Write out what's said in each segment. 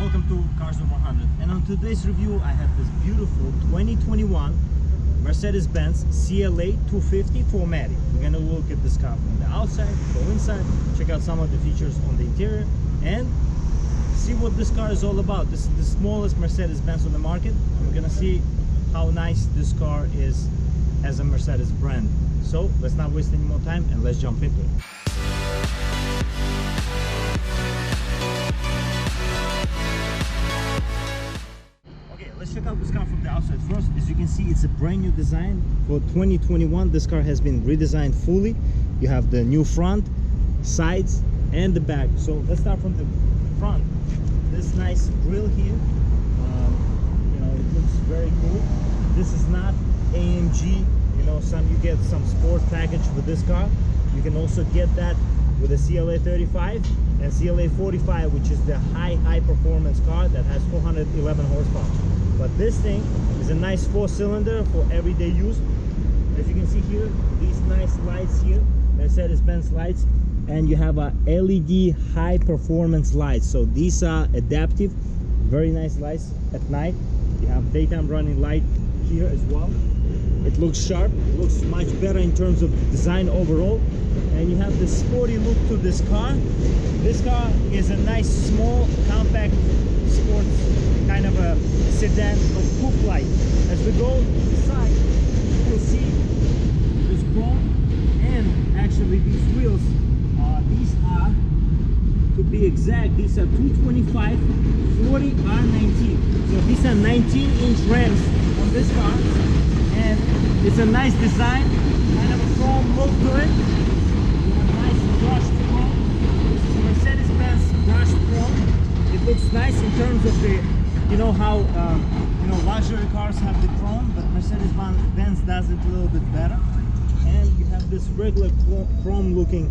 welcome to Cars on 100. And on today's review I have this beautiful 2021 Mercedes-Benz CLA 250 for Matic. We're gonna look at this car from the outside, go inside, check out some of the features on the interior and see what this car is all about. This is the smallest Mercedes-Benz on the market and we're gonna see how nice this car is as a Mercedes brand. So let's not waste any more time and let's jump into it. Let's check out this car from the outside first. As you can see, it's a brand new design for 2021. This car has been redesigned fully. You have the new front, sides and the back. So let's start from the front. This nice grille here, you know, it looks very cool. This is not AMG, you know, you get some sport package with this car. You can also get that with a CLA 35 and CLA 45, which is the high performance car that has 411 horsepower. But this thing is a nice 4-cylinder for everyday use. As you can see here, these nice lights here, Mercedes-Benz lights, and you have a LED high performance lights. So these are adaptive, very nice lights at night. You have daytime running light here as well. It looks sharp, it looks much better in terms of design overall. And you have the sporty look to this car. This car is a nice, small, compact, sports kind of a sedan, but coupe-like. As we go to the side, you will see this chrome and actually these wheels. These are, to be exact, these are 225 40 R19. So these are 19-inch rims on this car, and it's a nice design, kind of a chrome look to it. Nice brushed chrome. This is Mercedes-Benz brushed chrome. It looks nice in terms of the, you know how you know, luxury cars have the chrome, but Mercedes-Benz does it a little bit better. And you have this regular chrome looking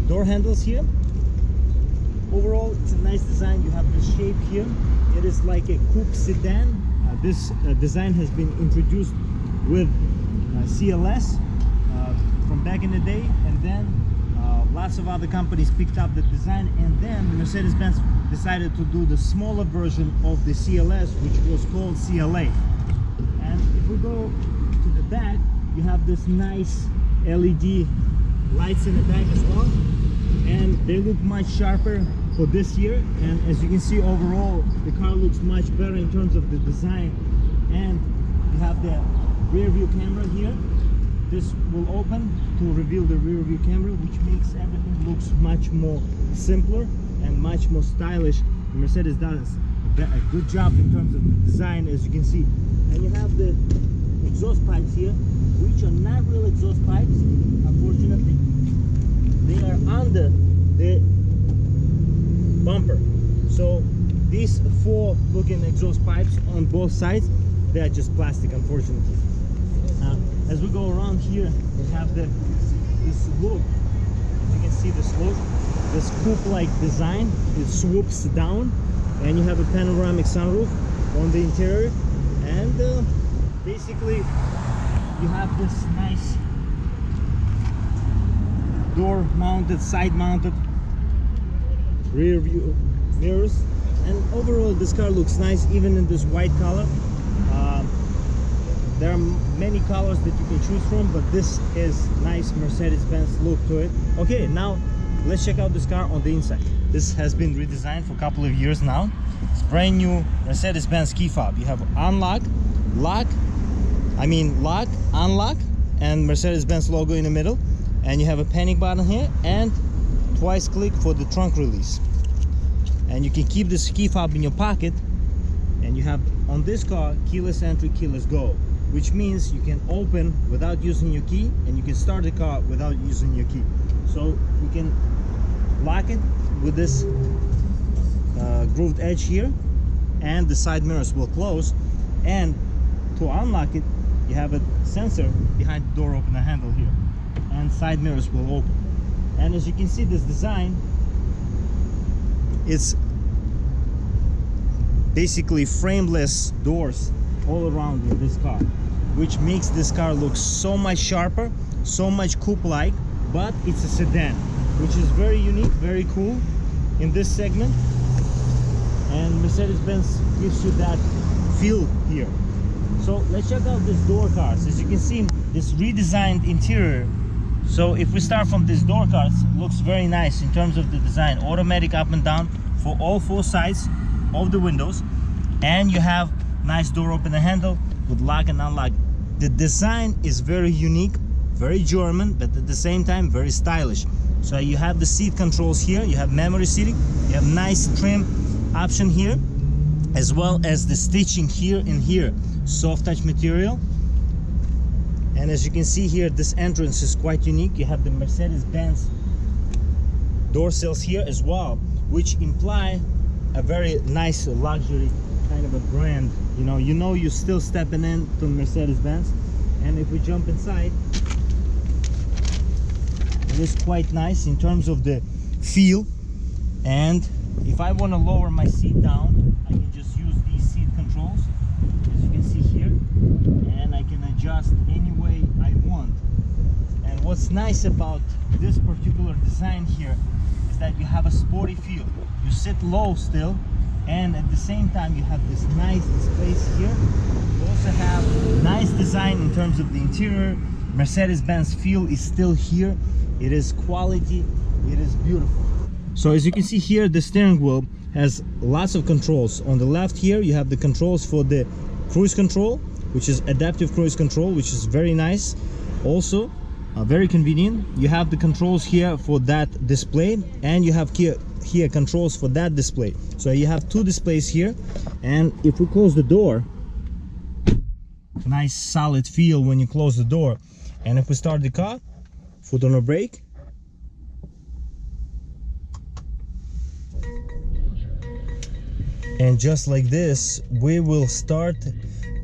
door handles here. Overall, it's a nice design. You have the shape here. It is like a coupe sedan. This design has been introduced with CLS from back in the day, and then lots of other companies picked up the design, and then Mercedes-Benz decided to do the smaller version of the CLS, which was called CLA. And if we go to the back, you have this nice LED lights in the back as well, and they look much sharper for this year. And as you can see, overall the car looks much better in terms of the design. And you have the rear view camera here. This will open to reveal the rear view camera, which makes everything looks much more simpler and much more stylish. Mercedes does a good job in terms of the design, as you can see. And you have the exhaust pipes here, which are not real exhaust pipes, unfortunately. They are under the bumper. So these 4 looking exhaust pipes on both sides, they are just plastic, unfortunately. As we go around here, we have this look. As you can see, this look, this coupe-like design, it swoops down, and you have a panoramic sunroof on the interior. And basically, you have this nice door-mounted, side-mounted rear view mirrors. And overall, this car looks nice, even in this white color. There are many colors that you can choose from, but this is nice Mercedes-Benz look to it. Okay, now let's check out this car on the inside. This has been redesigned for a couple of years now. It's brand new Mercedes-Benz key fob. You have unlock, lock, unlock, and Mercedes-Benz logo in the middle. And you have a panic button here and twice click for the trunk release. And you can keep this key fob in your pocket. And you have on this car keyless entry, keyless go, which means you can open without using your key, and you can start the car without using your key. So you can lock it with this grooved edge here, and the side mirrors will close. And to unlock it, you have a sensor behind the door opener handle here, and side mirrors will open. And as you can see, this design, it's basically frameless doors all around in this car, which makes this car look so much sharper, so much coupe-like, but it's a sedan, which is very unique, very cool in this segment. And Mercedes-Benz gives you that feel here. So let's check out this door cards. As you can see, this redesigned interior. So if we start from this door cards, it looks very nice in terms of the design. Automatic up and down for all 4 sides of the windows, and you have nice door opener handle with lock and unlock. The design is very unique, very German, but at the same time very stylish. So you have the seat controls here, you have memory seating, you have nice trim option here, as well as the stitching here and here, soft touch material. And as you can see here, this entrance is quite unique. You have the Mercedes-Benz door sills here as well, which imply a very nice luxury kind of a brand. You know you're still stepping into Mercedes-Benz. And if we jump inside, it is quite nice in terms of the feel. And if I want to lower my seat down, I can just use these seat controls, as you can see here, and I can adjust any way I want. And what's nice about this particular design here is that you have a sporty feel. You sit low still, and at the same time you have this nice space here. You also have nice design in terms of the interior. Mercedes-Benz feel is still here. It is quality, it is beautiful. So as you can see here, the steering wheel has lots of controls. On the left here you have the controls for the cruise control, which is adaptive cruise control, which is very nice. Also very convenient. You have the controls here for that display, and you have here controls for that display. So you have 2 displays here. And if we close the door, nice solid feel when you close the door. And if we start the car, foot on the brake, and just like this we will start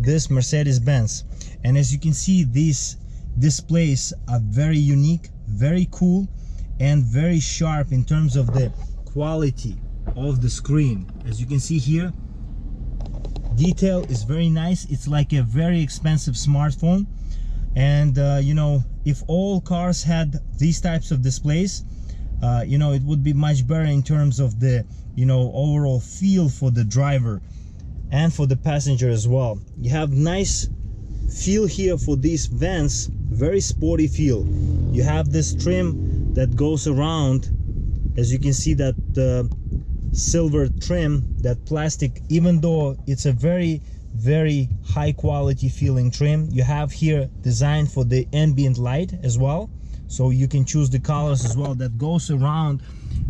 this Mercedes-Benz. And as you can see, these displays are very unique, very cool, and very sharp in terms of the quality of the screen. As you can see here, detail is very nice. It's like a very expensive smartphone. And you know, if all cars had these types of displays, you know, it would be much better in terms of the, you know, overall feel for the driver and for the passenger as well. You have nice feel here for these vents, very sporty feel. You have this trim that goes around. As you can see, that silver trim, that plastic, even though it's a very high quality feeling trim, you have here designed for the ambient light as well, so you can choose the colors as well that goes around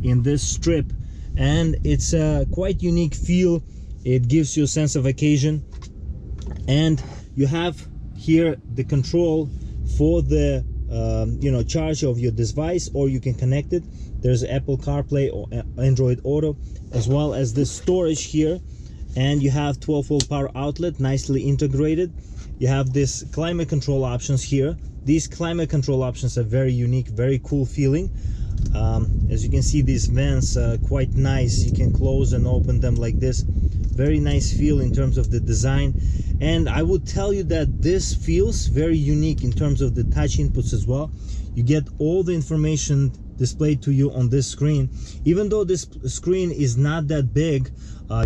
in this strip. And it's a quite unique feel. It gives you a sense of occasion. And you have here the control for the you know, charge of your device, or you can connect it. There's Apple CarPlay or Android Auto, as well as the storage here. And you have 12-volt power outlet, nicely integrated. You have this climate control options here. These climate control options are very unique, very cool feeling. As you can see, these vents are quite nice. You can close and open them like this. Very nice feel in terms of the design. And I would tell you that this feels very unique in terms of the touch inputs as well. You get all the information displayed to you on this screen. Even though this screen is not that big,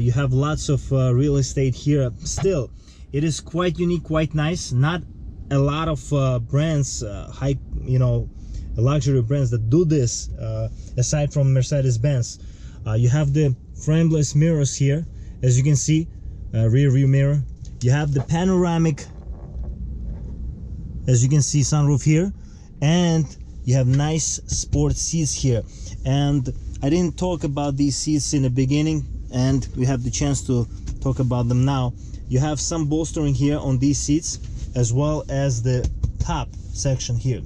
you have lots of real estate here. Still, it is quite unique, quite nice. Not a lot of brands, high, you know, luxury brands that do this, aside from Mercedes-Benz. You have the frameless mirrors here, as you can see, rear view mirror. You have the panoramic, as you can see, sunroof here, and you have nice sport seats here. And I didn't talk about these seats in the beginning, and we have the chance to talk about them now. You have some bolstering here on these seats, as well as the top section here.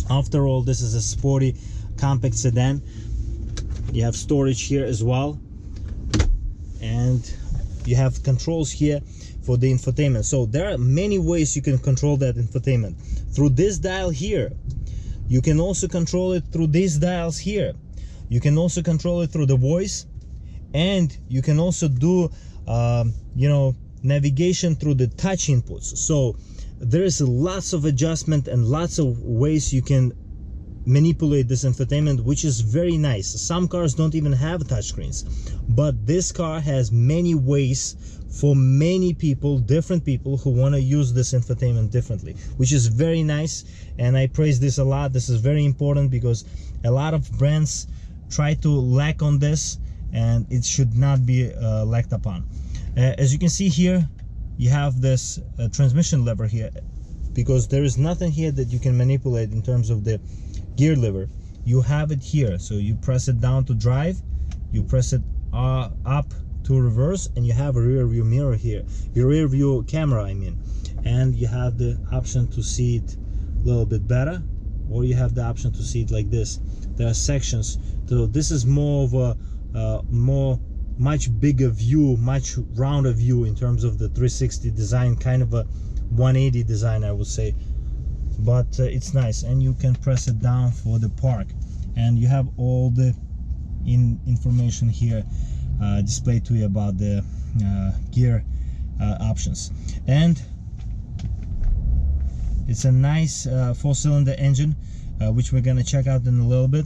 After all, this is a sporty compact sedan. You have storage here as well, and you have controls here for the infotainment. So there are many ways you can control that infotainment. Through this dial here, you can also control it through these dials here. You can also control it through the voice, and you can also do you know, navigation through the touch inputs. So there is lots of adjustment and lots of ways you can manipulate this infotainment, which is very nice. Some cars don't even have touchscreens, but this car has many ways for many people, different people who want to use this infotainment differently, which is very nice, and I praise this a lot. This is very important because a lot of brands try to lack on this, and it should not be lacked upon. As you can see here, you have this transmission lever here, because there is nothing here that you can manipulate in terms of the gear lever. You have it here, so you press it down to drive, you press it up to reverse, and you have a rear view mirror here, your rear view camera I mean, and you have the option to see it a little bit better, or you have the option to see it like this. There are sections, so this is more of a much bigger view, much rounder view in terms of the 360 design, kind of a 180 design I would say, but it's nice. And you can press it down for the park, and you have all the information here displayed to you about the gear options. And it's a nice 4-cylinder engine, which we're gonna check out in a little bit.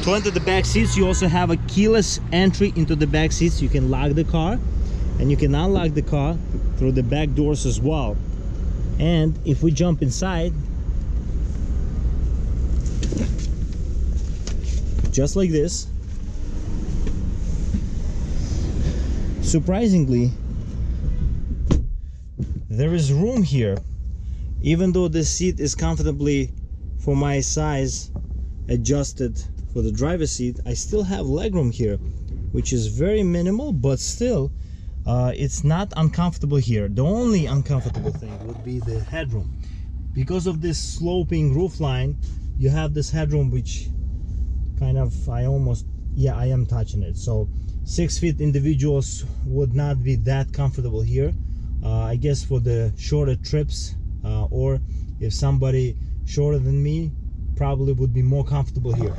To enter the back seats, you also have a keyless entry into the back seats. You can lock the car, and you can unlock the car through the back doors as well. And if we jump inside, just like this, surprisingly, there is room here. Even though the seat is comfortably, for my size, adjusted for the driver's seat, I still have legroom here, which is very minimal, but still it's not uncomfortable here. The only uncomfortable thing would be the headroom. Because of this sloping roof line, you have this headroom which kind of, I am touching it, so 6 feet individuals would not be that comfortable here. I guess for the shorter trips, or if somebody shorter than me probably would be more comfortable here.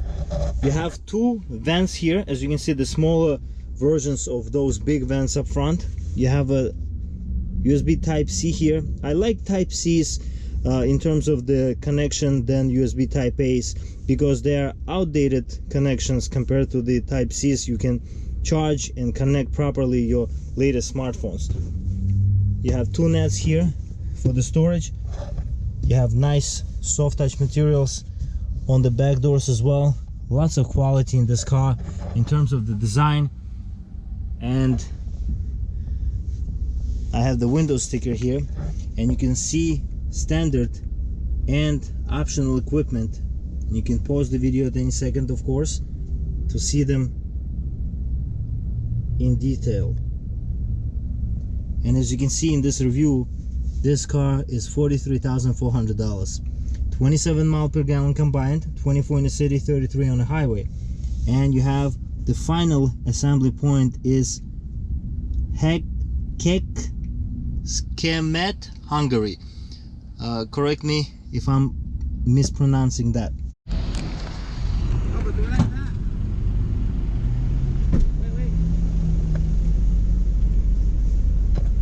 You have 2 vents here, as you can see, the smaller versions of those big vents up front. You have a USB Type-C here. I like Type-Cs in terms of the connection than USB Type-A's, because they are outdated connections compared to the Type-C's. You can charge and connect properly your latest smartphones. You have 2 nets here for the storage. You have nice soft touch materials on the back doors as well. Lots of quality in this car in terms of the design. And I have the window sticker here, and you can see standard and optional equipment. And you can pause the video at any second, of course, to see them in detail. And as you can see in this review, this car is $43,400. 27 miles per gallon combined, 24 in the city, 33 on the highway. And you have the final assembly point is Kecskemét, Hungary. Correct me if I'm mispronouncing that.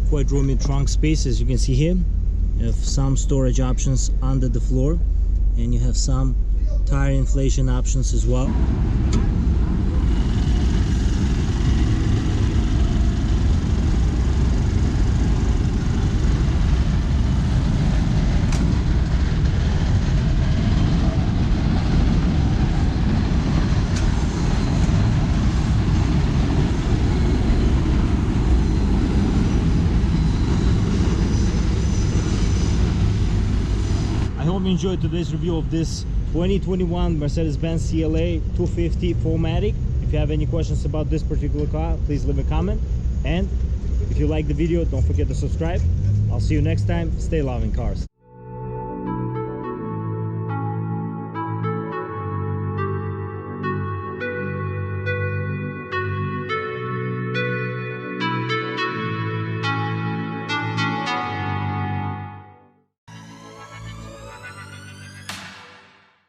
Quite roomy trunk space, as you can see here. You have some storage options under the floor, and you have some tire inflation options as well. I hope you enjoyed today's review of this 2021 Mercedes-Benz CLA 250 4MATIC. If you have any questions about this particular car, please leave a comment. And if you like the video, don't forget to subscribe. I'll see you next time. Stay loving cars.